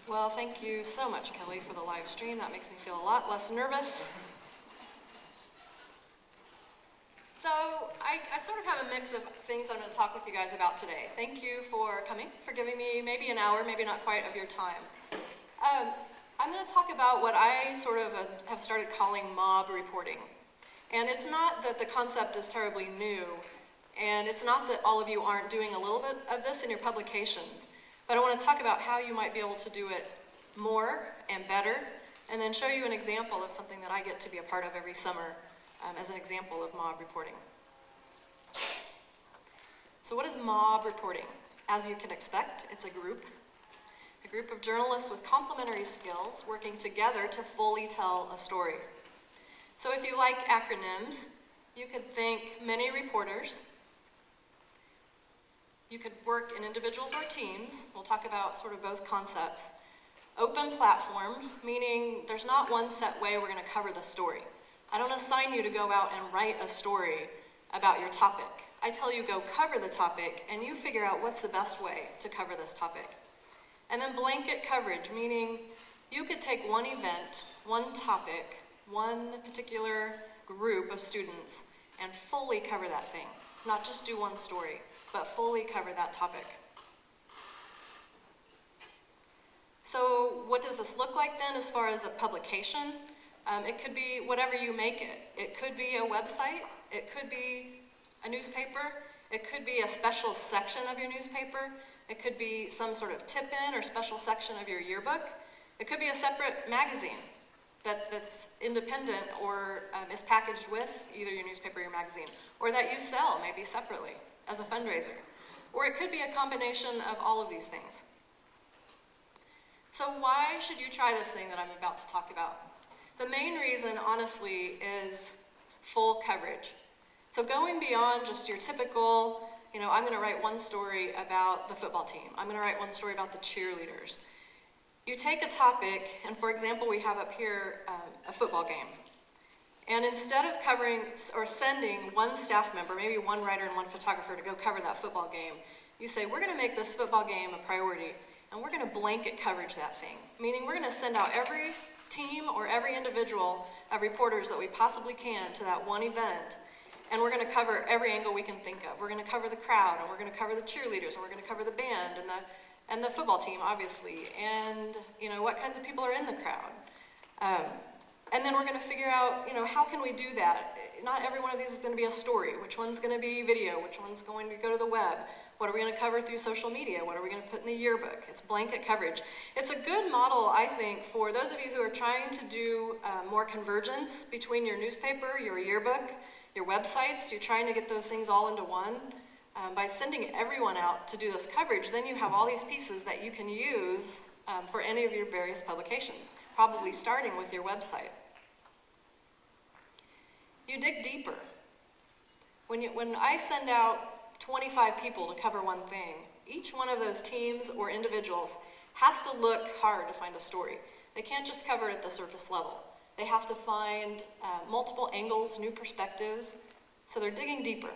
Well, thank you so much, Kelly, for the live stream. That makes me feel a lot less nervous. So I sort of have a mix of things that I'm going to talk with you guys about today. Thank you for coming, for giving me maybe an hour, maybe not quite, of your time. I'm going to talk about what I sort of have started calling mob reporting. And it's not that the concept is terribly new, and it's not that all of you aren't doing a little bit of this in your publications, but I want to talk about how you might be able to do it more and better, and then show you an example of something that I get to be a part of every summer as an example of mob reporting. So what is mob reporting? As you can expect, it's a group of journalists with complementary skills working together to fully tell a story. So if you like acronyms, you could think many reporters. You could work in individuals or teams. We'll talk about sort of both concepts. Open platforms, meaning there's not one set way we're going to cover the story. I don't assign you to go out and write a story about your topic. I tell you go cover the topic, and you figure out what's the best way to cover this topic. And then blanket coverage, meaning you could take one event, one topic, one particular group of students, and fully cover that thing. Not just do one story, but fully cover that topic. So what does this look like then as far as a publication? It could be whatever you make it. It could be a website. It could be a newspaper. It could be a special section of your newspaper. It could be some sort of tip-in or special section of your yearbook. It could be a separate magazine that's independent or is packaged with either your newspaper or your magazine, or that you sell maybe separately as a fundraiser. Or it could be a combination of all of these things. So why should you try this thing that I'm about to talk about? The main reason, honestly, is full coverage. So going beyond just your typical, I'm going to write one story about the football team. I'm going to write one story about the cheerleaders. You take a topic, and for example, we have up here a football game. And instead of covering or sending one staff member, maybe one writer and one photographer to go cover that football game, you say, we're going to make this football game a priority, and we're going to blanket coverage that thing. Meaning we're going to send out every team or every individual of reporters that we possibly can to that one event, and we're going to cover every angle we can think of. We're going to cover the crowd, and we're going to cover the cheerleaders, and we're going to cover the band and the football team, obviously, and what kinds of people are in the crowd. And then we're going to figure out, how can we do that? Not every one of these is going to be a story. Which one's going to be video? Which one's going to go to the web? What are we going to cover through social media? What are we going to put in the yearbook? It's blanket coverage. It's a good model, I think, for those of you who are trying to do more convergence between your newspaper, your yearbook, your websites. You're trying to get those things all into one. By sending everyone out to do this coverage, then you have all these pieces that you can use for any of your various publications, probably starting with your website. You dig deeper. When I send out 25 people to cover one thing, each one of those teams or individuals has to look hard to find a story. They can't just cover it at the surface level. They have to find multiple angles, new perspectives, so they're digging deeper.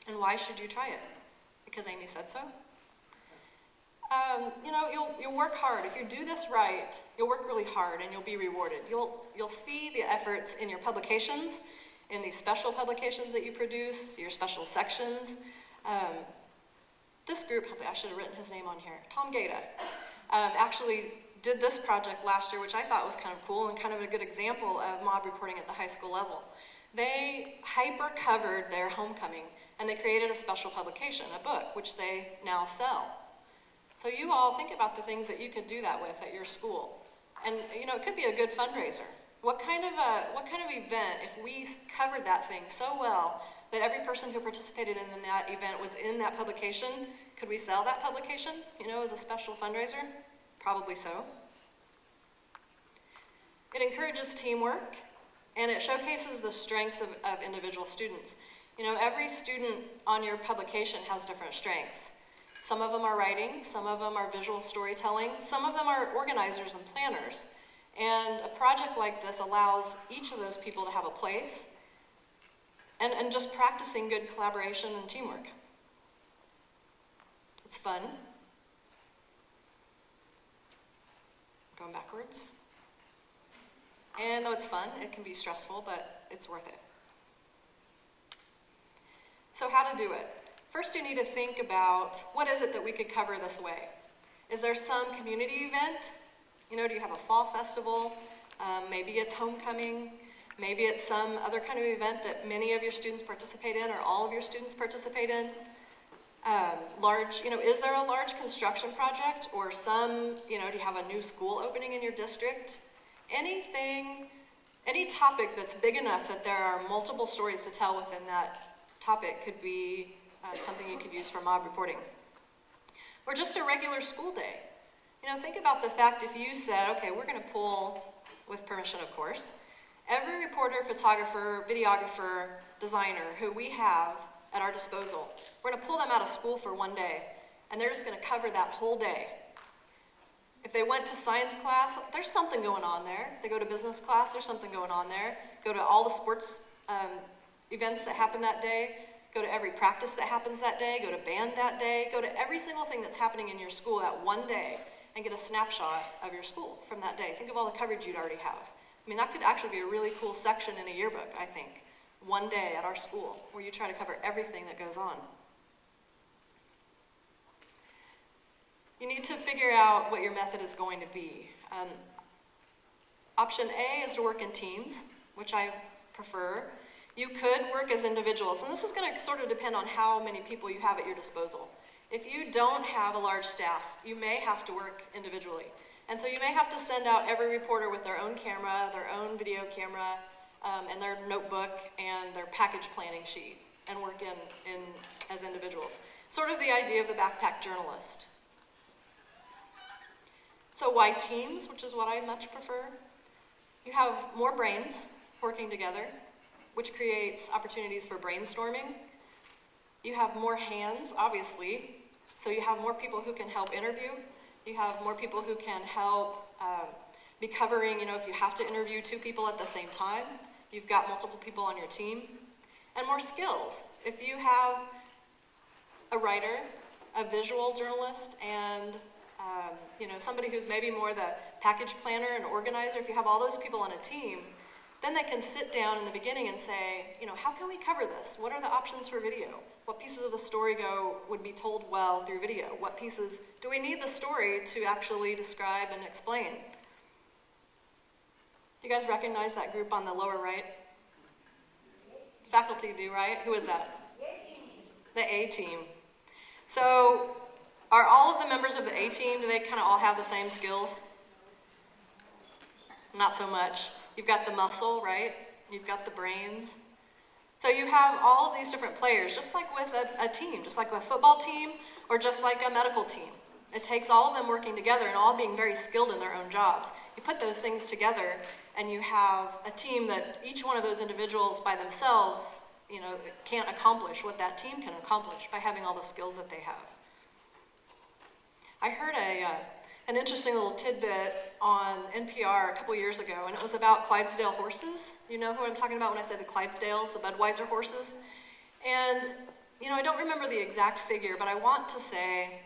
And why should you try it? Because Amy said so? You'll work hard. If you do this right, you'll work really hard and you'll be rewarded. You'll see the efforts in your publications, in these special publications that you produce, your special sections. This group, I should have written his name on here, Tom Gata, actually did this project last year, which I thought was kind of cool and kind of a good example of mob reporting at the high school level. They hyper-covered their homecoming, and they created a special publication, a book, which they now sell. So you all think about the things that you could do that with at your school. And it could be a good fundraiser. What kind of event, if we covered that thing so well that every person who participated in that event was in that publication, could we sell that publication, as a special fundraiser? Probably so. It encourages teamwork, and it showcases the strengths of individual students. Every student on your publication has different strengths. Some of them are writing, some of them are visual storytelling, some of them are organizers and planners. And a project like this allows each of those people to have a place and just practicing good collaboration and teamwork. It's fun. Going backwards. And though it's fun, it can be stressful, but it's worth it. So how to do it? First, you need to think about what is it that we could cover this way. Is there some community event? You know, do you have a fall festival? Maybe it's homecoming. Maybe it's some other kind of event that many of your students participate in or all of your students participate in. Is there a large construction project or do you have a new school opening in your district? Anything, any topic that's big enough that there are multiple stories to tell within that topic could be something you could use for mob reporting. Or just a regular school day. Think about the fact if you said, okay, we're going to pull, with permission of course, every reporter, photographer, videographer, designer who we have at our disposal. We're going to pull them out of school for one day, and they're just going to cover that whole day. If they went to science class, there's something going on there. They go to business class, there's something going on there. Go to all the sports events that happen that day. Go to every practice that happens that day. Go to band that day. Go to every single thing that's happening in your school that one day and get a snapshot of your school from that day. Think of all the coverage you'd already have. That could actually be a really cool section in a yearbook, I think. One day at our school where you try to cover everything that goes on. You need to figure out what your method is going to be. Option A is to work in teams, which I prefer. You could work as individuals, and this is going to sort of depend on how many people you have at your disposal. If you don't have a large staff, you may have to work individually. And so you may have to send out every reporter with their own camera, their own video camera, and their notebook and their package planning sheet, and work in as individuals. Sort of the idea of the backpack journalist. So why teams, which is what I much prefer? You have more brains working together, which creates opportunities for brainstorming. You have more hands, obviously, so you have more people who can help interview. You have more people who can help be covering, if you have to interview 2 people at the same time, you've got multiple people on your team. And more skills. If you have a writer, a visual journalist, and somebody who's maybe more the package planner and organizer, if you have all those people on a team, then they can sit down in the beginning and say, how can we cover this? What are the options for video? What pieces of the story would be told well through video? What pieces do we need the story to actually describe and explain? You guys recognize that group on the lower right? Faculty do, right? Who is that? The A team. So are all of the members of the A team, do they kind of all have the same skills? Not so much. You've got the muscle, right? You've got the brains. So you have all of these different players, just like with a team, just like a football team, or just like a medical team. It takes all of them working together and all being very skilled in their own jobs. You put those things together and you have a team that each one of those individuals by themselves, can't accomplish what that team can accomplish by having all the skills that they have. I heard an interesting little tidbit on NPR a couple years ago, and it was about Clydesdale horses. You know who I'm talking about when I say the Clydesdales, the Budweiser horses? And, I don't remember the exact figure, but I want to say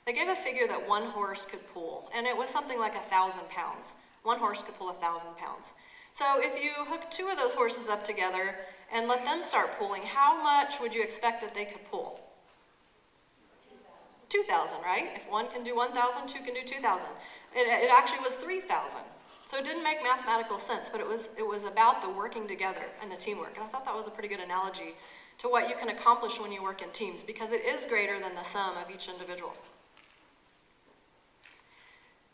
they gave a figure that one horse could pull, and it was something like 1,000 pounds. One horse could pull 1,000 pounds. So if you hook 2 of those horses up together and let them start pulling, how much would you expect that they could pull? 2,000, right? If one can do 1,000, 2 can do 2,000. It actually was 3,000. So it didn't make mathematical sense, but it was about the working together and the teamwork. And I thought that was a pretty good analogy to what you can accomplish when you work in teams, because it is greater than the sum of each individual.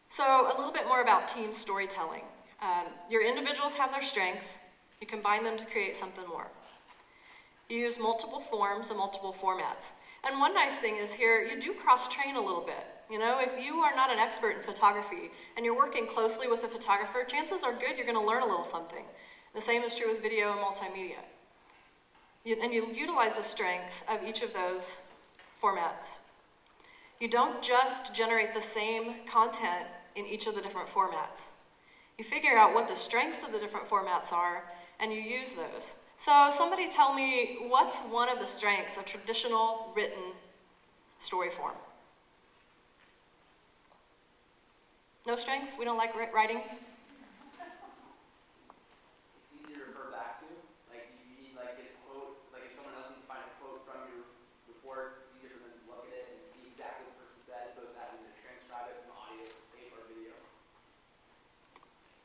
So a little bit more about team storytelling. Your individuals have their strengths. You combine them to create something more. You use multiple forms and multiple formats. And one nice thing is here, you do cross-train a little bit. If you are not an expert in photography and you're working closely with a photographer, chances are good you're going to learn a little something. The same is true with video and multimedia. And you utilize the strengths of each of those formats. You don't just generate the same content in each of the different formats. You figure out what the strengths of the different formats are, and you use those. So somebody tell me, what's one of the strengths of traditional written story form? No strengths? We don't like writing? It's easy to refer back to. Like, you need, like, a quote, like, if someone else needs to find a quote from your report, it's easier for them to look at it and see exactly what the person said, as opposed to having to transcribe it from audio, tape, or video.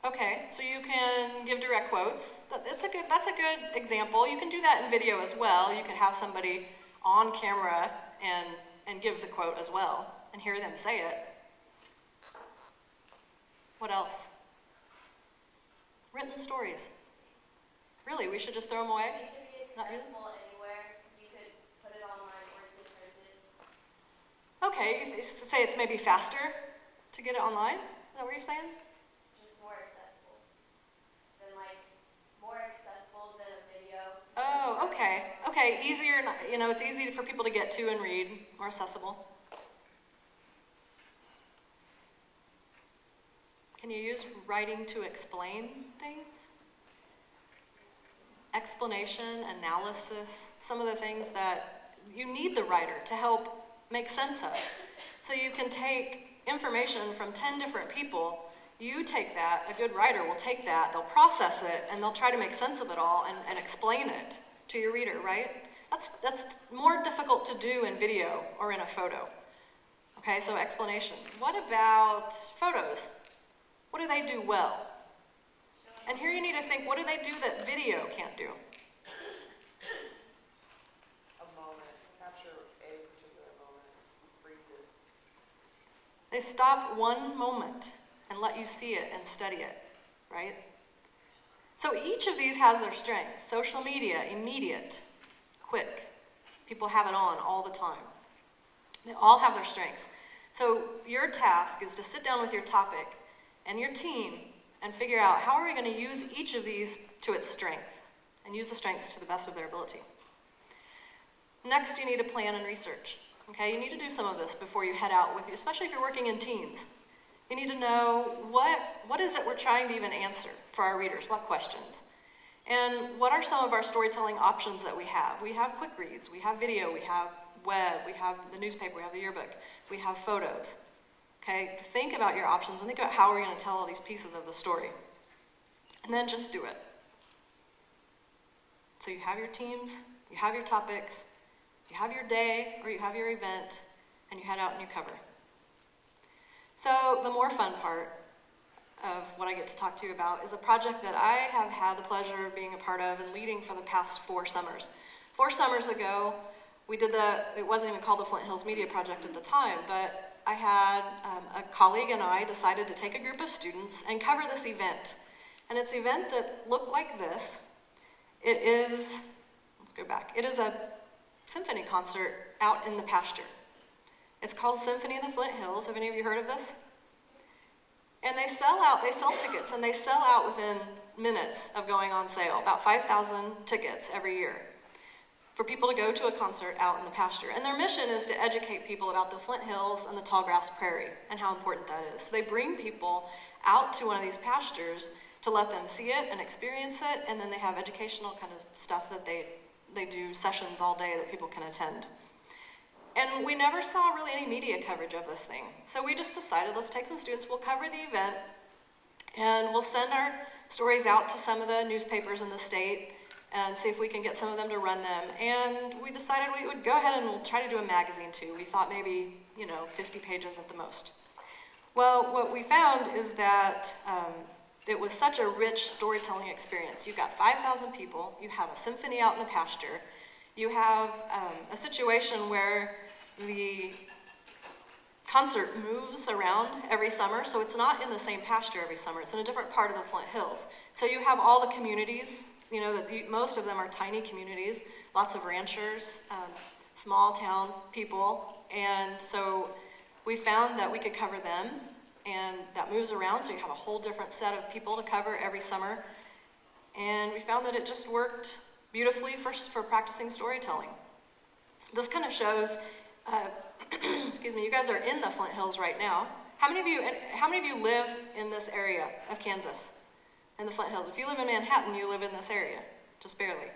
Okay, so you can give direct quotes. That's a good example. You can do that in video as well. You can have somebody on camera and give the quote as well and hear them say it. What else? Written stories. Really, we should just throw them away? It could be accessible anywhere. You could put it online or get printed. Okay, you say it's maybe faster to get it online? Is that what you're saying? Just more accessible. More accessible than a video. Oh, okay. Okay, easier, it's easy for people to get to and read, more accessible. Can you use writing to explain things? Explanation, analysis, some of the things that you need the writer to help make sense of. So you can take information from 10 different people. You take that, a good writer will take that, they'll process it, and they'll try to make sense of it all and explain it to your reader, right? That's more difficult to do in video or in a photo. Okay, so explanation. What about photos? What do they do well? And here you need to think, what do they do that video can't do? A moment, capture a particular moment, freeze it. They stop one moment and let you see it and study it, right? So each of these has their strengths. Social media, immediate, quick. People have it on all the time. They all have their strengths. So your task is to sit down with your topic and your team and figure out how are we going to use each of these to its strength and use the strengths to the best of their ability. Next, you need to plan and research. Okay, you need to do some of this before you head out with you, especially if you're working in teams. You need to know what is it we're trying to even answer for our readers, what questions. And what are some of our storytelling options that we have? We have quick reads, we have video, we have web, we have the newspaper, we have the yearbook, we have photos. Okay, think about your options and think about how we're going to tell all these pieces of the story. And then just do it. So you have your teams, you have your topics, you have your day or you have your event, and you head out and you cover. So the more fun part of what I get to talk to you about is a project that I have had the pleasure of being a part of and leading for the past 4 summers. 4 summers ago, we did it wasn't even called the Flint Hills Media Project at the time, but I had a colleague and I decided to take a group of students and cover this event. And it's an event that looked like this. It is, let's go back, it is a symphony concert out in the pasture. It's called Symphony in the Flint Hills. Have any of you heard of this? And they sell tickets, and they sell out within minutes of going on sale, about 5,000 tickets every year for people to go to a concert out in the pasture. And their mission is to educate people about the Flint Hills and the tallgrass prairie and how important that is. So they bring people out to one of these pastures to let them see it and experience it, and then they have educational kind of stuff that they do sessions all day that people can attend. And we never saw really any media coverage of this thing. So we just decided, let's take some students, we'll cover the event, and we'll send our stories out to some of the newspapers in the state and see if we can get some of them to run them. And we decided we would go ahead and we'll try to do a magazine too. We thought maybe, 50 pages at the most. Well, what we found is that it was such a rich storytelling experience. You've got 5,000 people, you have a symphony out in the pasture, you have a situation where the concert moves around every summer, so it's not in the same pasture every summer, it's in a different part of the Flint Hills. So you have all the communities, most of them are tiny communities, lots of ranchers, small town people, and so we found that we could cover them, and that moves around, so you have a whole different set of people to cover every summer, and we found that it just worked beautifully for practicing storytelling. This kind of shows, excuse me, you guys are in the Flint Hills right now. How many of you live in this area of Kansas, in the Flint Hills? If you live in Manhattan, you live in this area, just barely.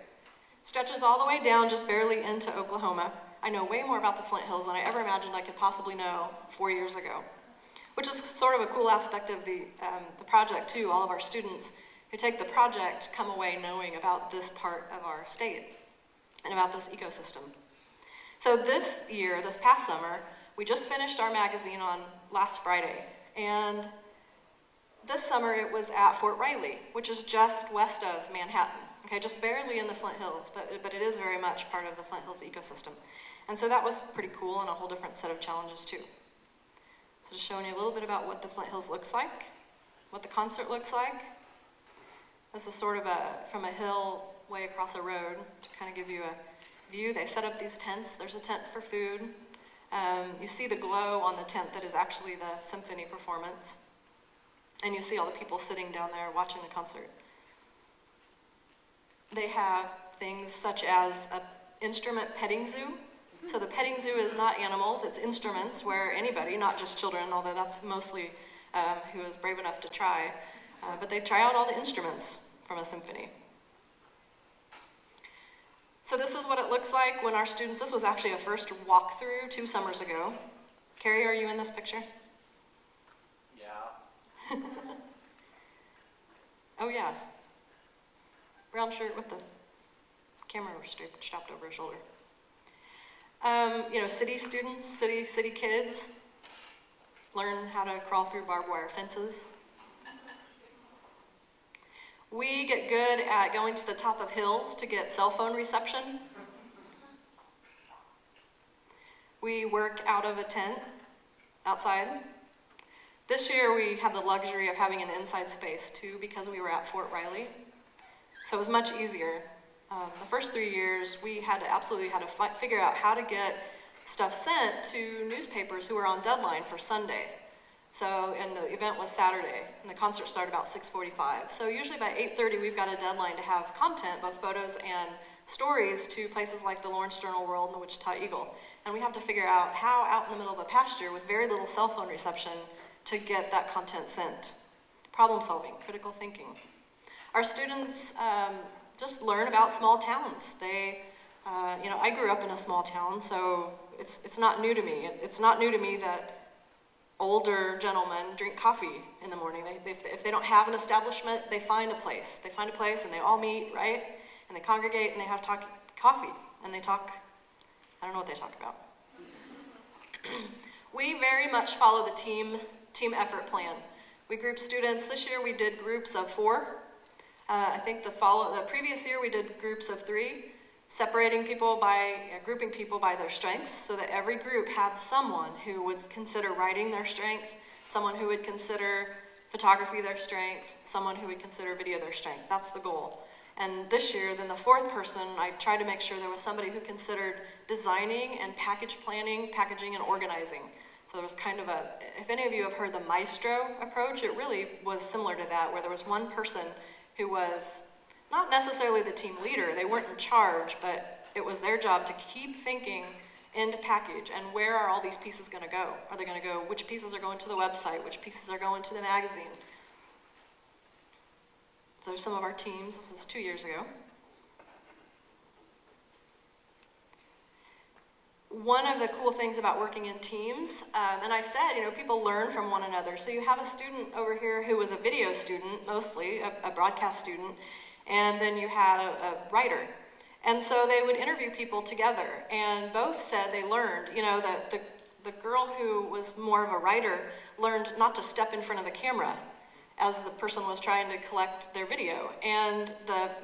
Stretches all the way down, just barely into Oklahoma. I know way more about the Flint Hills than I ever imagined I could possibly know 4 years ago. which is sort of a cool aspect of the project too. All of our students who take the project come away knowing about this part of our state and about this ecosystem. So this year, this past summer, we just finished our magazine on last Friday, and this summer it was at Fort Riley, which is just west of Manhattan, okay, just barely in the Flint Hills, but it is very much part of the Flint Hills ecosystem. And so that was pretty cool and a whole different set of challenges too. So just showing you a little bit about what the Flint Hills looks like, what the concert looks like. This is sort of from a hill way across a road to kind of give you a view. They set up these tents. There's a tent for food. You see the glow on the tent that is actually the symphony performance. And you see all the people sitting down there watching the concert. They have things such as an instrument petting zoo. So the petting zoo is not animals, it's instruments where anybody, not just children, although that's mostly who is brave enough to try, but they try out all the instruments from a symphony. So this is what it looks like when our students, this was actually a first walkthrough 2 summers ago. Carrie, are you in this picture? Yeah. Oh yeah. Brown shirt with the camera strapped over his shoulder. You know, city students, city kids learn how to crawl through barbed wire fences. We get good at going to the top of hills to get cell phone reception. We work out of a tent outside. This year we had the luxury of having an inside space too because we were at Fort Riley. So it was much easier. The first 3 years we absolutely had to figure out how to get stuff sent to newspapers who were on deadline for Sunday. So, and the event was Saturday, and the concert started about 6:45. So usually by 8:30 we've got a deadline to have content, both photos and stories, to places like the Lawrence Journal-World and the Wichita Eagle. And we have to figure out how out in the middle of a pasture with very little cell phone reception to get that content sent. Problem solving, critical thinking. Our students just learn about small towns. They, you know, I grew up in a small town, so it's not new to me. It's not new to me that older gentlemen drink coffee in the morning. If they don't have an establishment, they find a place. They find a place and they all meet, right? And they congregate and they have coffee and they talk. I don't know what they talk about. We very much follow the team effort plan. We group students. This year we did groups of 4. I think the previous year we did groups of 3, separating people by, grouping people by their strengths, so that every group had someone who would consider writing their strength, someone who would consider photography their strength, someone who would consider video their strength. That's the goal. And this year, then the 4th person, I tried to make sure there was somebody who considered designing and packaging and organizing. So there was kind of if any of you have heard the maestro approach, it really was similar to that, where there was one person who was not necessarily the team leader. They weren't in charge, but it was their job to keep thinking into package and where are all these pieces going to go? Are they going to go, which pieces are going to the website? Which pieces are going to the magazine? So there's some of our teams. This is 2 years ago. One of the cool things about working in teams, and I said, you know, people learn from one another. So you have a student over here who was a video student, mostly, a broadcast student, and then you had a writer. And so they would interview people together, and both said they learned, you know, the girl who was more of a writer learned not to step in front of the camera as the person was trying to collect their video. And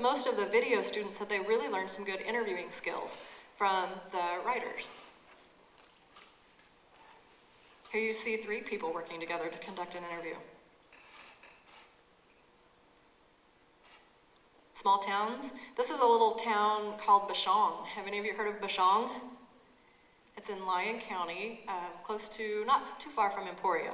most of the video students said they really learned some good interviewing skills from the writers. Here you see 3 people working together to conduct an interview. Small towns. This is a little town called Bashong. Have any of you heard of Bashong? It's in Lyon County, close to, not too far from Emporia.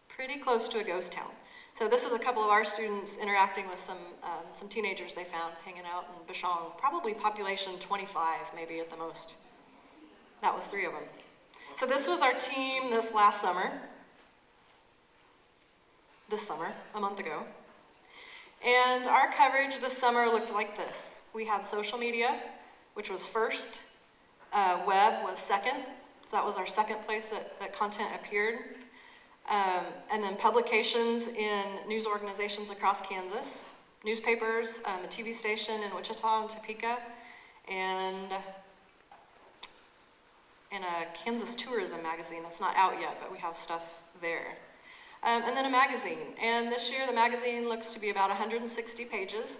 Pretty close to a ghost town. So this is a couple of our students interacting with some teenagers they found hanging out in Bashong. Probably population 25, maybe at the most. That was 3 of them. So this was our team this last summer. This summer, a month ago. And our coverage this summer looked like this. We had social media, which was first. Web was second. So that was our second place that content appeared. And then publications in news organizations across Kansas, newspapers, a TV station in Wichita and Topeka, and a Kansas tourism magazine that's not out yet, but we have stuff there. And then a magazine. And this year the magazine looks to be about 160 pages.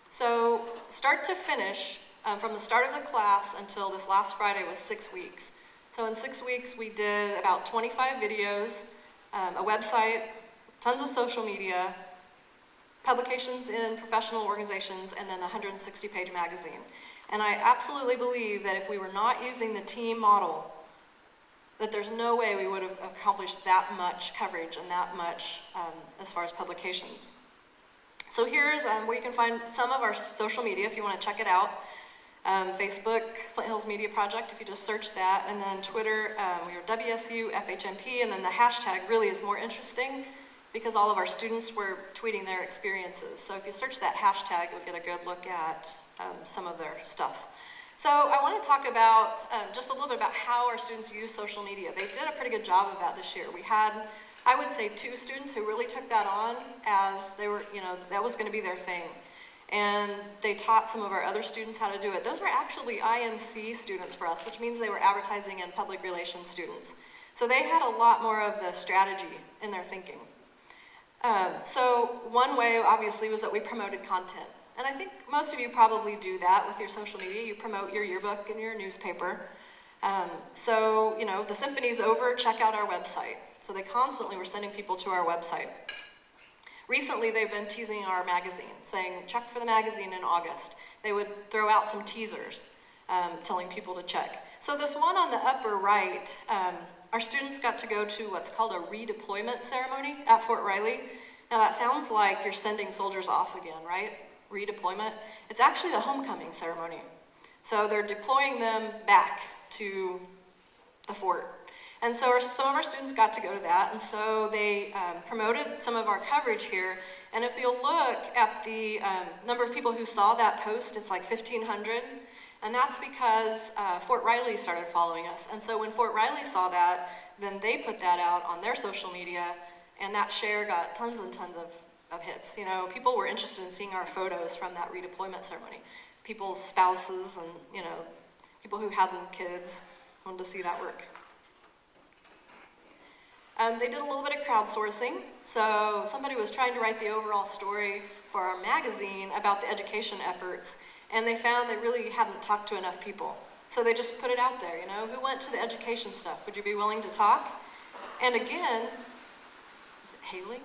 So start to finish, from the start of the class until this last Friday was 6 weeks. So in 6 weeks we did about 25 videos, a website, tons of social media, publications in professional organizations, and then the 160-page magazine. And I absolutely believe that if we were not using the team model, that there's no way we would have accomplished that much coverage and that much as far as publications. So here's where you can find some of our social media if you want to check it out. Facebook, Flint Hills Media Project, if you just search that, and then Twitter, we are WSU, FHMP, and then the hashtag really is more interesting because all of our students were tweeting their experiences. So if you search that hashtag, you'll get a good look at some of their stuff. So I want to talk about just a little bit about how our students use social media. They did a pretty good job of that this year. We had, I would say, 2 students who really took that on as they were, that was going to be their thing. And they taught some of our other students how to do it. Those were actually IMC students for us, which means they were advertising and public relations students. So they had a lot more of the strategy in their thinking. So one way, obviously, was that we promoted content. And I think most of you probably do that with your social media. You promote your yearbook and your newspaper. So, the symphony's over, check out our website. So they constantly were sending people to our website. Recently, they've been teasing our magazine, saying, check for the magazine in August. They would throw out some teasers, telling people to check. So this one on the upper right, our students got to go to what's called a redeployment ceremony at Fort Riley. Now that sounds like you're sending soldiers off again, right? Redeployment. It's actually the homecoming ceremony. So they're deploying them back to the fort. And so some of our students got to go to that, and so they promoted some of our coverage here. And if you'll look at the number of people who saw that post, it's like 1,500. And that's because Fort Riley started following us. And so when Fort Riley saw that, then they put that out on their social media, and that share got tons and tons of hits. People were interested in seeing our photos from that redeployment ceremony. People's spouses and, people who had little kids wanted to see that work. They did a little bit of crowdsourcing. So somebody was trying to write the overall story for our magazine about the education efforts, and they found they really hadn't talked to enough people. So they just put it out there, who went to the education stuff? Would you be willing to talk? And again, is it hailing?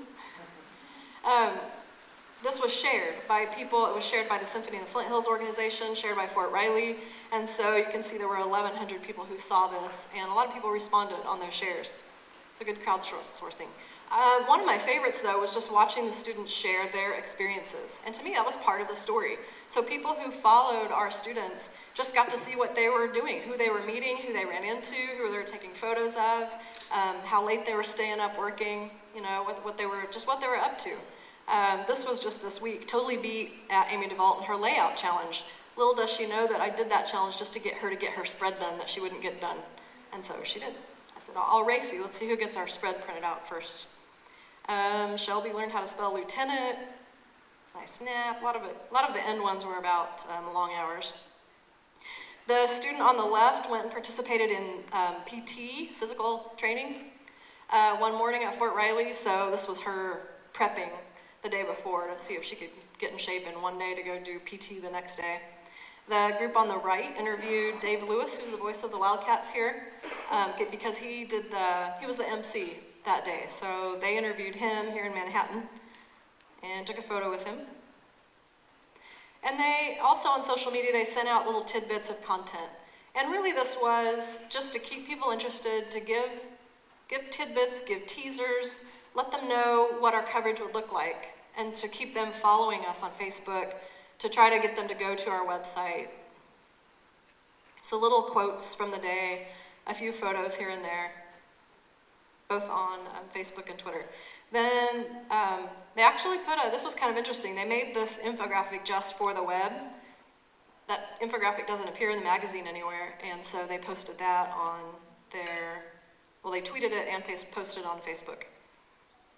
This was shared by people. It was shared by the Symphony of the Flint Hills organization, shared by Fort Riley, and so you can see there were 1,100 people who saw this, and a lot of people responded on those shares. So good crowdsourcing. One of my favorites, though, was just watching the students share their experiences, and to me that was part of the story. So people who followed our students just got to see what they were doing, who they were meeting, who they ran into, who they were taking photos of, how late they were staying up working, what they were up to. This was just this week. Totally beat Amy DeVault in her layout challenge. Little does she know that I did that challenge just to get her spread done that she wouldn't get done. And so she did. I said, I'll race you. Let's see who gets our spread printed out first. Shelby learned how to spell lieutenant. Nice nap. A lot of the end ones were about long hours. The student on the left went and participated in PT, physical training, one morning at Fort Riley. So this was her prepping the day before to see if she could get in shape in one day to go do PT the next day. The group on the right interviewed Dave Lewis, who's the voice of the Wildcats here, because he was the MC that day. So they interviewed him here in Manhattan and took a photo with him. And they also on social media, they sent out little tidbits of content. And really this was just to keep people interested, to give tidbits, give teasers, let them know what our coverage would look like, and to keep them following us on Facebook, to try to get them to go to our website. So little quotes from the day, a few photos here and there, both on Facebook and Twitter. Then they actually this was kind of interesting, they made this infographic just for the web. That infographic doesn't appear in the magazine anywhere, and so they posted that on well, they tweeted it and posted it on Facebook.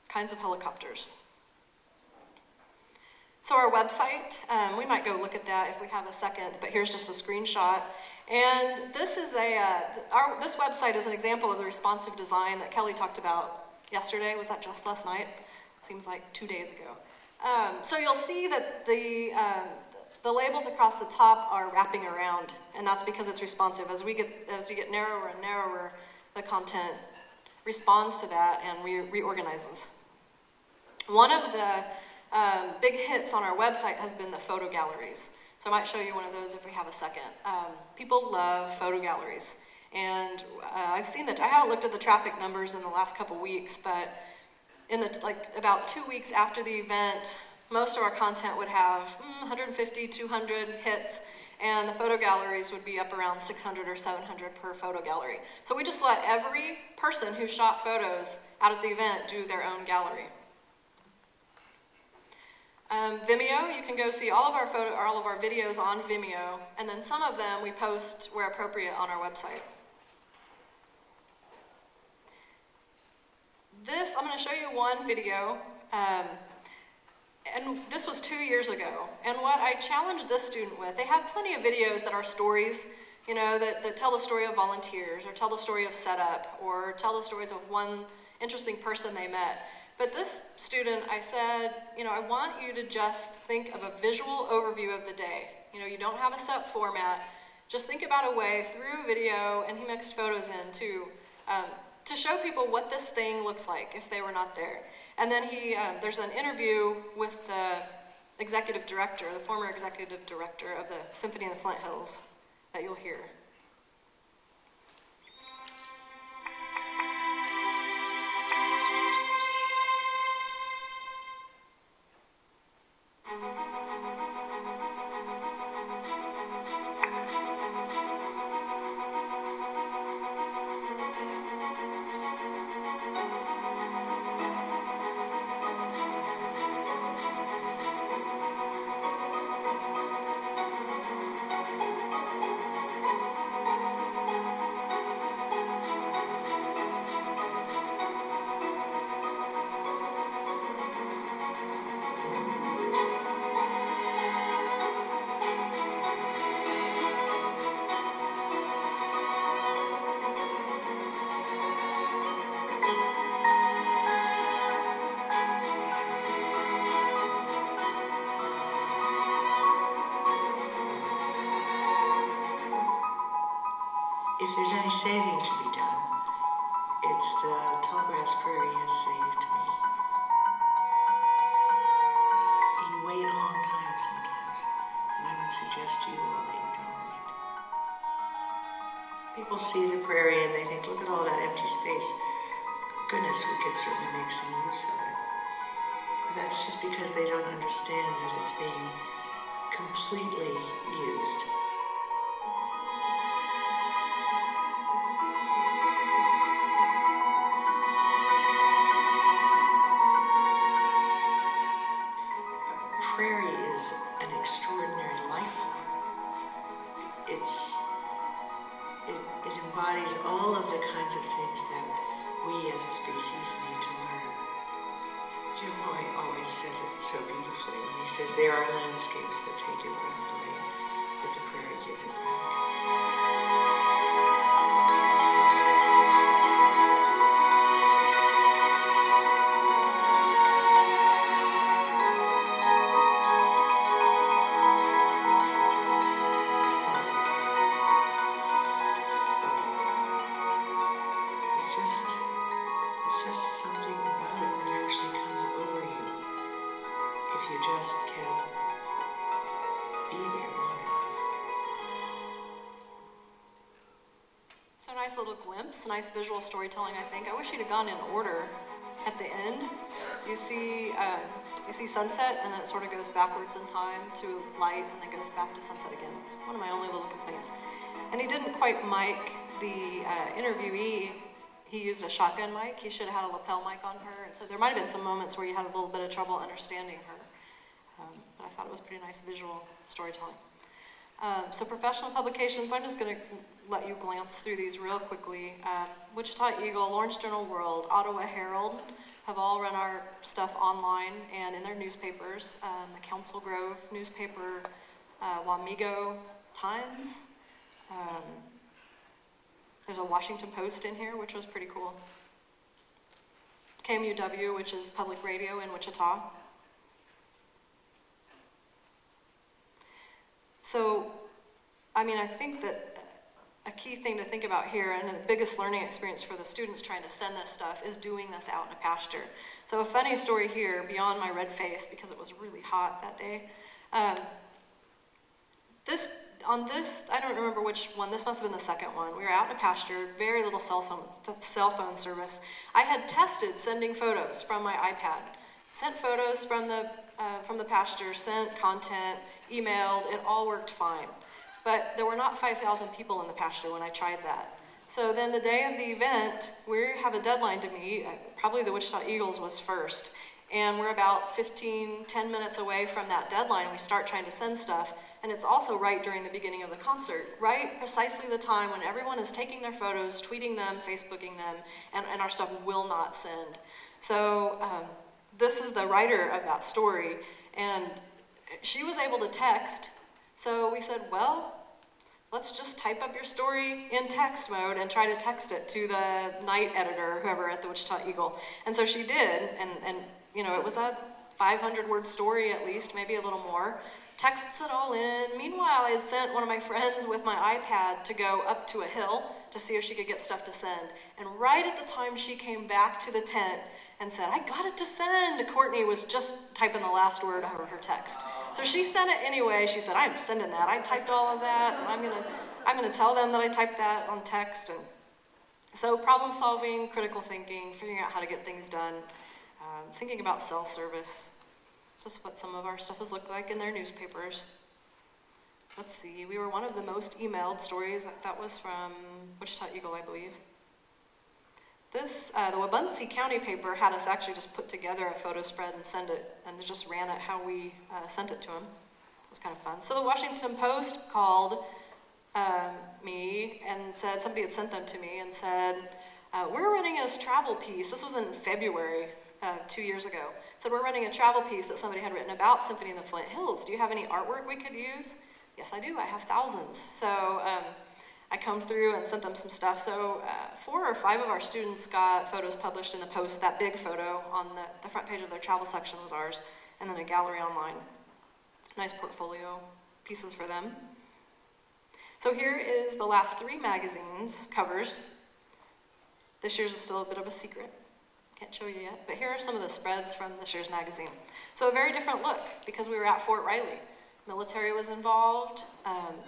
Kinds of helicopters. So our website, we might go look at that if we have a second, but here's just a screenshot. And this is this website is an example of the responsive design that Kelly talked about yesterday. Was that just last night? Seems like 2 days ago. So you'll see that the labels across the top are wrapping around, and that's because it's responsive. As you get narrower and narrower, the content responds to that and reorganizes. One of the big hits on our website has been the photo galleries. So I might show you one of those if we have a second. People love photo galleries. And I've seen that. I haven't looked at the traffic numbers in the last couple weeks, but in about 2 weeks after the event, most of our content would have 150, 200 hits, and the photo galleries would be up around 600 or 700 per photo gallery. So we just let every person who shot photos out at the event do their own gallery. Vimeo, you can go see all of our videos on Vimeo, and then some of them we post where appropriate on our website. I'm going to show you one video, and this was 2 years ago. And what I challenged this student with, they have plenty of videos that are stories, you know, that tell the story of volunteers, or tell the story of setup, or tell the stories of one interesting person they met. But this student, I said, you know, I want you to just think of a visual overview of the day. You know, you don't have a set format. Just think about a way through video, and he mixed photos in too, to show people what this thing looks like if they were not there. And then there's an interview with the executive director, the former executive director of the Symphony in the Flint Hills that you'll hear. If there's any saving to be done, it's the tallgrass prairie has saved me. You wait a long time sometimes, and I would suggest to you all that you don't wait. People see the prairie and they think, look at all that empty space. Goodness, we could certainly make some use of it. But that's just because they don't understand that it's being completely used. Prairie is an extraordinary life form. It embodies all of the kinds of things that we as a species need to learn. Jim Roy always says it so beautifully when he says there are landscapes that take your breath away, but the prairie gives it back. It's just something about it that actually comes over you if you just can be there long enough. So nice little glimpse, nice visual storytelling, I think. I wish you'd have gone in order at the end. You see sunset, and then it sort of goes backwards in time to light, and then goes back to sunset again. It's one of my only little complaints. And he didn't quite mic the interviewee. He used a shotgun mic. He should have had a lapel mic on her. And so there might have been some moments where you had a little bit of trouble understanding her. But I thought it was pretty nice visual storytelling. So professional publications, I'm just going to let you glance through these real quickly. Wichita Eagle, Lawrence Journal World, Ottawa Herald have all run our stuff online and in their newspapers. The Council Grove newspaper, Wamego Times. There's a Washington Post in here, which was pretty cool. KMUW, which is public radio in Wichita. So, I mean, I think that a key thing to think about here, and the biggest learning experience for the students trying to send this stuff, is doing this out in a pasture. So a funny story here, beyond my red face, because it was really hot that day. On this, I don't remember which one, this must have been the second one. We were out in a pasture, very little cell phone service. I had tested sending photos from my iPad. Sent photos from the pasture, sent content, emailed, it all worked fine. But there were not 5,000 people in the pasture when I tried that. So then the day of the event, we have a deadline to meet. Probably the Wichita Eagles was first. And we're about 10 minutes away from that deadline. We start trying to send stuff. And it's also right during the beginning of the concert, right precisely the time when everyone is taking their photos, tweeting them, Facebooking them, and our stuff will not send. So this is the writer of that story, and she was able to text. So we said, well, let's just type up your story in text mode and try to text it to the night editor, whoever at the Wichita Eagle. And so she did, and you know, it was a 500-word story at least, maybe a little more. Texts it all in. Meanwhile, I had sent one of my friends with my iPad to go up to a hill to see if she could get stuff to send. And right at the time she came back to the tent and said, I got it to send, Courtney was just typing the last word of her text. So she sent it anyway. She said, I'm sending that. I typed all of that, and I'm gonna tell them that I typed that on text. And so problem solving, critical thinking, figuring out how to get things done, thinking about self-service. This is what some of our stuff has looked like in their newspapers. Let's see, we were one of the most emailed stories. That was from Wichita Eagle, I believe. This, the Wabaunsee County paper had us actually just put together a photo spread and send it, and just ran it how we sent it to them. It was kind of fun. So the Washington Post called me and said, somebody had sent them to me and said, we're running this travel piece. This was in February, 2 years ago. Said, we're running a travel piece that somebody had written about Symphony in the Flint Hills. Do you have any artwork we could use? Yes, I do. I have thousands. So I come through and sent them some stuff. So 4 or 5 of our students got photos published in the Post. That big photo on the front page of their travel section was ours, and then a gallery online. Nice portfolio pieces for them. So here is the last 3 magazines covers. This year's is still a bit of a secret. Can't show you yet, but here are some of the spreads from this year's magazine. So a very different look, because we were at Fort Riley. Military was involved.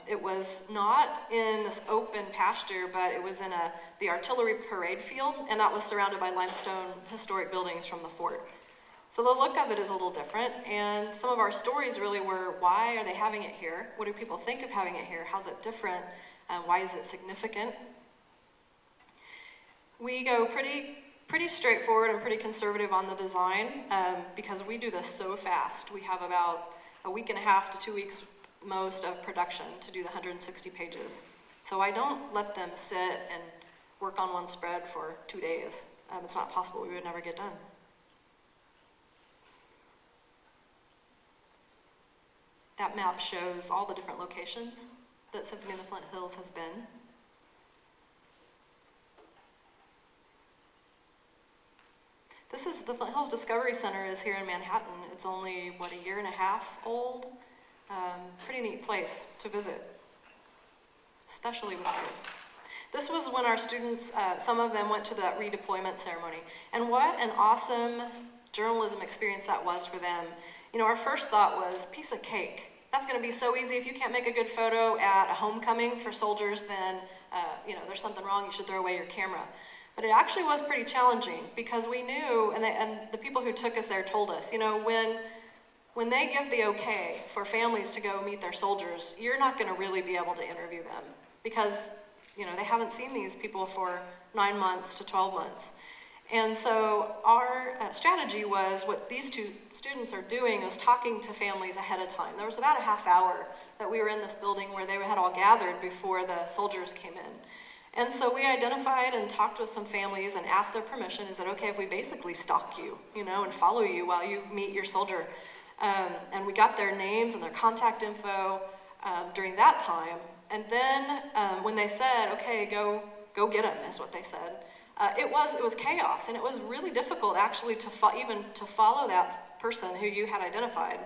It was not in this open pasture, but it was in the artillery parade field, and that was surrounded by limestone historic buildings from the fort. So the look of it is a little different, and some of our stories really were, why are they having it here? What do people think of having it here? How's it different? Why is it significant? We go pretty straightforward and pretty conservative on the design because we do this so fast. We have about a week and a half to 2 weeks most of production to do the 160 pages. So I don't let them sit and work on one spread for 2 days. It's not possible. We would never get done. That map shows all the different locations that Symphony in the Flint Hills has been. This is the Flint Hills Discovery Center is here in Manhattan. It's only, what, a year and a half old? Pretty neat place to visit, especially with kids. This was when our students, some of them went to that redeployment ceremony. And what an awesome journalism experience that was for them. You know, our first thought was, piece of cake. That's gonna be so easy. If you can't make a good photo at a homecoming for soldiers, then you know, there's something wrong, you should throw away your camera. But it actually was pretty challenging because we knew, and the people who took us there told us, you know, when they give the okay for families to go meet their soldiers, you're not gonna really be able to interview them because, you know, they haven't seen these people for 9 months to 12 months. And so our strategy was, what these two students are doing is talking to families ahead of time. There was about a half hour that we were in this building where they had all gathered before the soldiers came in. And so we identified and talked with some families and asked their permission. Is it okay if we basically stalk you, and follow you while you meet your soldier? And we got their names and their contact info during that time. And then when they said, okay, go get them, is what they said. It was chaos, and it was really difficult actually to follow that person who you had identified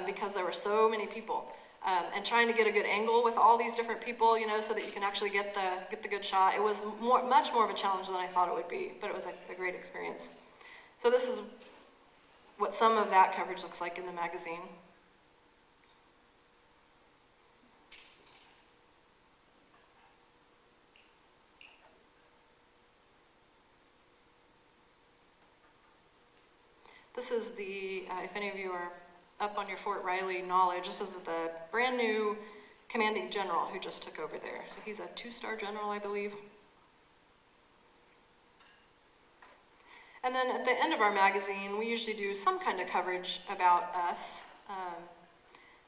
because there were so many people, and trying to get a good angle with all these different people, so that you can actually get the good shot. It was much more of a challenge than I thought it would be, but it was a great experience. So this is what some of that coverage looks like in the magazine. This is the, if any of you are up on your Fort Riley knowledge, this is the brand new commanding general who just took over there. So he's a 2-star general, I believe. And then at the end of our magazine, we usually do some kind of coverage about us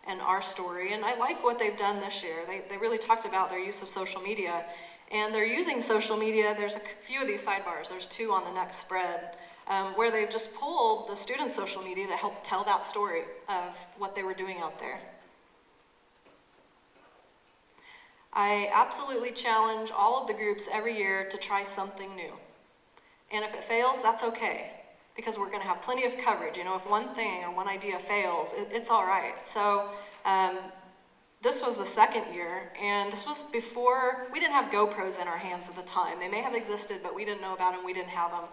and our story. And I like what they've done this year. They really talked about their use of social media. And they're using social media. There's a few of these sidebars. There's 2 on the next spread. Where they've just pulled the students' social media to help tell that story of what they were doing out there. I absolutely challenge all of the groups every year to try something new. And if it fails, that's okay, because we're going to have plenty of coverage. If one thing or one idea fails, it's all right. So this was the second year, and this was before, we didn't have GoPros in our hands at the time. They may have existed, but we didn't know about them, we didn't have them.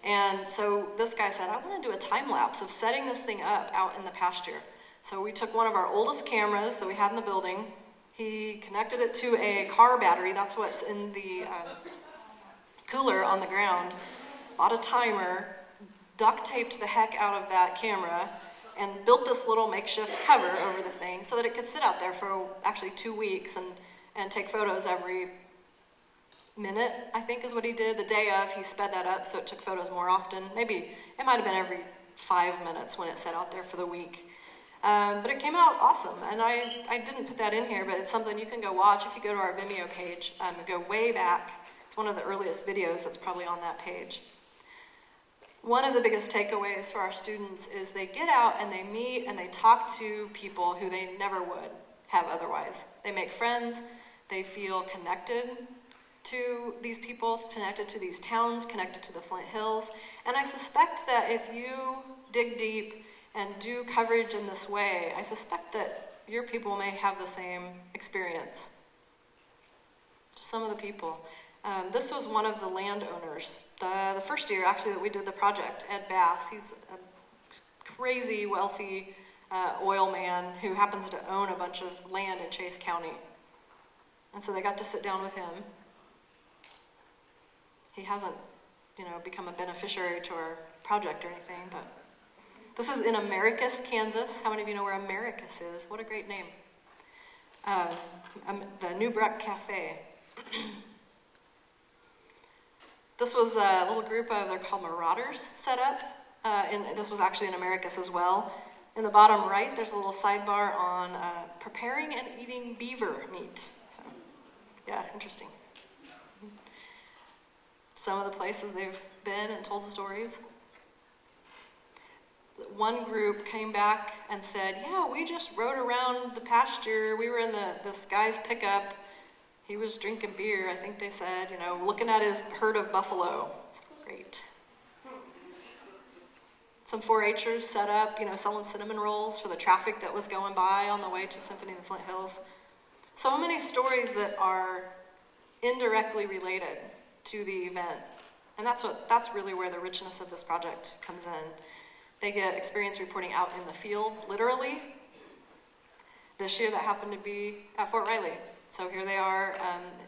And so this guy said, I want to do a time lapse of setting this thing up out in the pasture. So we took one of our oldest cameras that we had in the building. He connected it to a car battery. That's what's in the cooler on the ground. Bought a timer, duct taped the heck out of that camera, and built this little makeshift cover over the thing so that it could sit out there for actually 2 weeks and take photos every minute, I think is what he did. The day of, he sped that up so it took photos more often. Maybe it might have been every 5 minutes when it sat out there for the week. But it came out awesome, and I didn't put that in here, but it's something you can go watch if you go to our Vimeo page. Go way back. It's one of the earliest videos that's probably on that page. One of the biggest takeaways for our students is they get out and they meet and they talk to people who they never would have otherwise. They make friends, they feel connected to these people, connected to these towns, connected to the Flint Hills. And I suspect that if you dig deep and do coverage in this way, I suspect that your people may have the same experience. Some of the people. This was one of the landowners. The first year, actually, that we did the project, Ed Bass. He's a crazy, wealthy oil man who happens to own a bunch of land in Chase County. And so they got to sit down with him. He hasn't, become a beneficiary to our project or anything, but this is in Americus, Kansas. How many of you know where Americus is? What a great name. The New Breck Cafe. This was a little group of, they're called Marauders, set up. And this was actually in Americus as well. In the bottom right, there's a little sidebar on preparing and eating beaver meat. So, yeah, interesting. Some of the places they've been and told stories. One group came back and said, yeah, we just rode around the pasture. We were in this guy's pickup. He was drinking beer, I think they said, looking at his herd of buffalo. It's great. Some 4-H'ers set up, selling cinnamon rolls for the traffic that was going by on the way to Symphony of the Flint Hills. So many stories that are indirectly related to the event. And that's really where the richness of this project comes in. They get experience reporting out in the field, literally. This year that happened to be at Fort Riley. So here they are,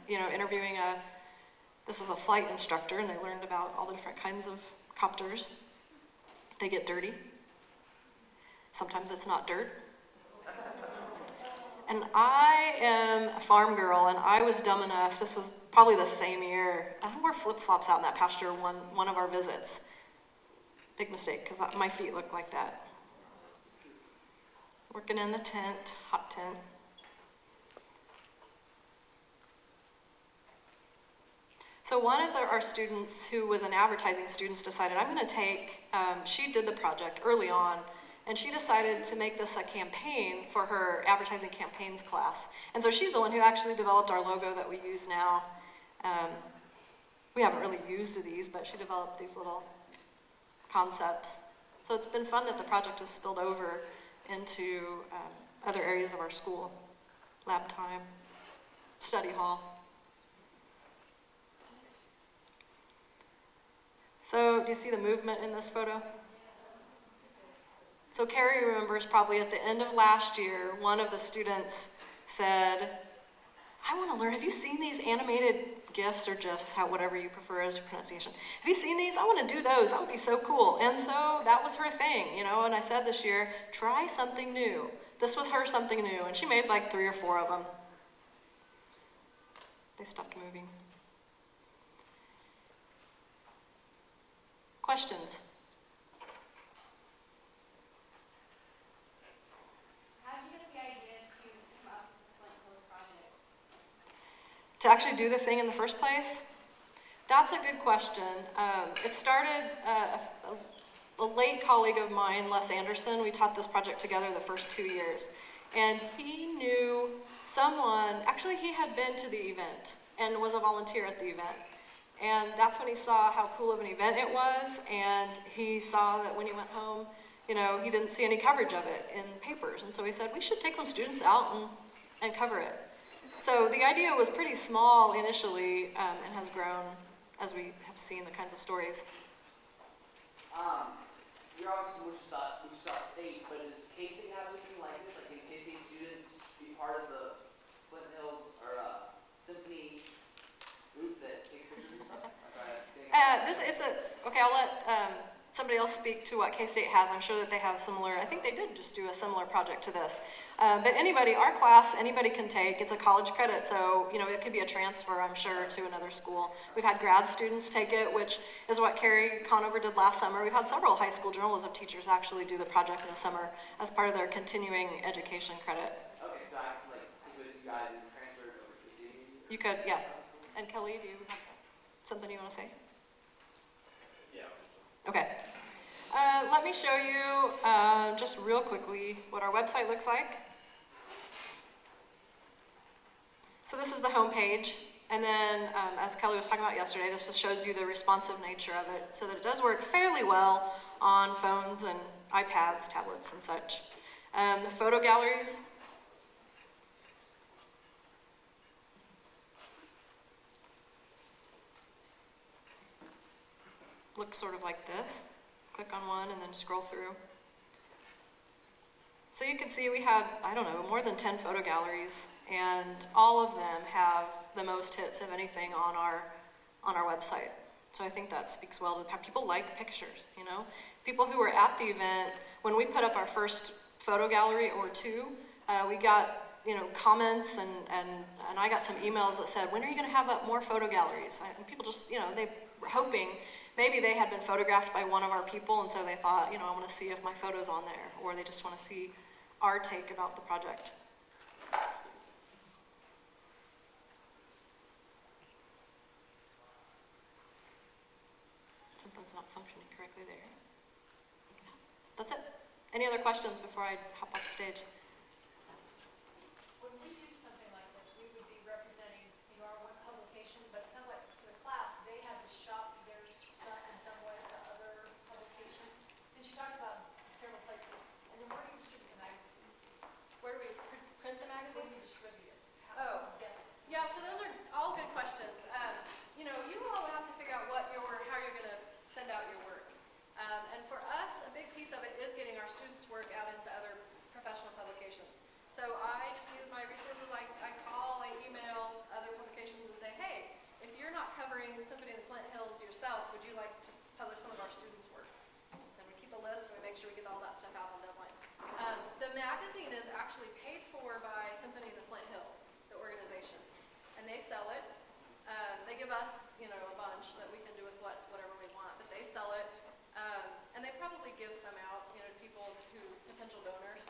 interviewing this was a flight instructor, and they learned about all the different kinds of copters. They get dirty. Sometimes it's not dirt. And I am a farm girl, and I was dumb enough, this was probably the same year, I wore flip-flops out in that pasture one of our visits. Big mistake, because my feet look like that. Working in the tent, hot tent. So one of our students, who was an advertising student, decided, I'm going to take, she did the project early on, and she decided to make this a campaign for her advertising campaigns class. And so she's the one who actually developed our logo that we use now. We haven't really used these, but she developed these little concepts. So it's been fun that the project has spilled over into other areas of our school. Lab time, study hall. So do you see the movement in this photo? So Carrie remembers probably at the end of last year, one of the students said, I want to learn, have you seen these animated GIFs or GIFs, whatever you prefer as pronunciation? Have you seen these? I want to do those. That would be so cool. And so that was her thing, you know, and I said this year, try something new. This was her something new, and she made like 3 or 4 of them. They stopped moving. Questions? How did you get the idea to come up with the Flint Hills project? To actually do the thing in the first place? That's a good question. It started, a late colleague of mine, Les Anderson, we taught this project together the first 2 years. And he knew someone, actually he had been to the event and was a volunteer at the event. And that's when he saw how cool of an event it was, and he saw that when he went home, you know, he didn't see any coverage of it in papers. And so he said, we should take some students out and cover it. So the idea was pretty small initially, and has grown as we have seen the kinds of stories. You're obviously Wichita State, but does K-State have anything like this? Like, can K-State students be part of the Flint Hills or Symphony group that takes pictures and stuff? Okay, I'll let somebody else speak to what K-State has. I'm sure that they have similar, I think they did just do a similar project to this. But anybody, our class, anybody can take. It's a college credit, so you know it could be a transfer, I'm sure, to another school. We've had grad students take it, which is what Carrie Conover did last summer. We've had several high school journalism teachers actually do the project in the summer as part of their continuing education credit. Okay, so I can like take it with you guys and transfer it over to KC? You could, yeah. And Kelly, do you have something you want to say? Yeah. Okay. Let me show you just real quickly what our website looks like. So this is the home page, and then as Kelly was talking about yesterday, this just shows you the responsive nature of it, so that it does work fairly well on phones and iPads, tablets, and such. The photo galleries. Look sort of like this. Click on one and then scroll through. So you can see we had, I don't know, more than 10 photo galleries, and all of them have the most hits of anything on our website. So I think that speaks well to the people like pictures, you know? People who were at the event, when we put up our first photo gallery or 2, we got, you know, comments and I got some emails that said, when are you going to have up more photo galleries? And people just, you know, they were hoping. Maybe they had been photographed by one of our people, and so they thought, you know, I want to see if my photo's on there, or they just want to see our take about the project. Something's not functioning correctly there. That's it. Any other questions before I hop off stage? When we do something like this, we would be representing, you know, our one publication, but it sounds like for the class, they had to shop their stuff in some way to other publications. Since you talked about several places, and then where do you distribute the magazine? Where do we print the Where magazine? do you distribute it? Oh. How do you get it? Yeah, so those are all good questions. You know, you all have to figure out how you're going to send out your work. And for us, a big piece of it is getting our students' work out into other professional publications. So I just use my resources. I call, I email other publications and say, hey, if you're not covering somebody in the Flint Hills yourself, would you like to publish some of our students' work? Then we keep a list and we make sure we get all that stuff out on deadline. The magazine is actually paid for by Symphony of the Flint Hills, the organization, and they sell it. They give us, you know, a bunch that we can do with whatever we want, but they sell it, and they probably give some out, you know, to people who potential donors.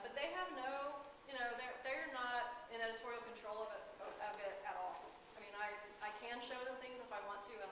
But they have no, you know, they're not in editorial control of it at all. I mean, I can show them things if I want to, and